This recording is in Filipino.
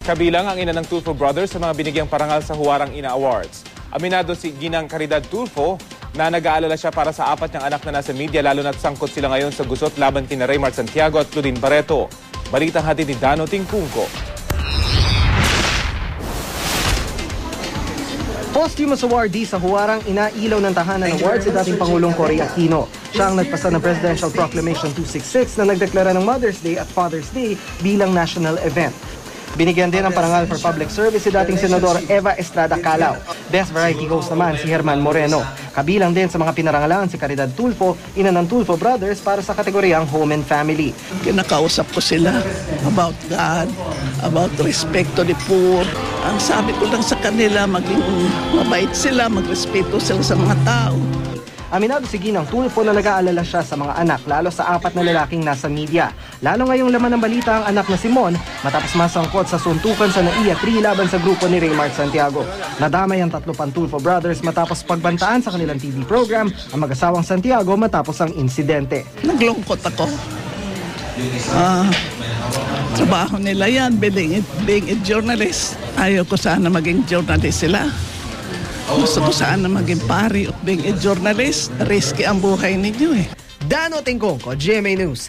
Kabilang ang ina ng Tulfo brothers sa mga binigyang parangal sa Huwarang Ina Awards. Aminado si Ginang Caridad Tulfo na nag-aalala siya para sa apat niyang anak na nasa media lalo na't sangkot sila ngayon sa gusot laban kina Raymar Santiago at Claudine Barreto. Balitang hatid ni Dano Tingkungko. Posthumous awardee sa Huwarang Inailaw ng Tahanan Awards si dating Pangulong Cory Aquino. Siya ang nagpasa ng Presidential Proclamation 266 na nagdeklara ng Mother's Day at Father's Day bilang national event. Binigyan din ng parangal for public service si dating Senador Eva Estrada Calao. Best Variety Host naman si Herman Moreno. Kabilang din sa mga pinarangalan si Caridad Tulfo, ina ng Tulfo brothers para sa kategoryang Home and Family. Kinakausap ko sila about God, about respect to the poor. Ang sabi ko lang sa kanila, maging mabait sila, magrespeto sila sa mga tao. Aminado si Ginang Tulfo na nag-aalala siya sa mga anak, lalo sa apat na lalaking nasa media. Lalo ngayong laman ng balita ang anak na si Mon matapos masangkot sa suntukan sa NAIA 3 laban sa grupo ni Raymar Santiago. Nadamay ang tatlo pang Tulfo brothers matapos pagbantaan sa kanilang TV program ang mag-asawang Santiago matapos ang insidente. Naglungkot ako. Trabaho nila yan, being a journalist. Ayaw ko sana maging journalist sila. Gusto ko sana maging pari of being a journalist. Risky ang buhay ninyo eh. Dano Tingkungko, GMA News.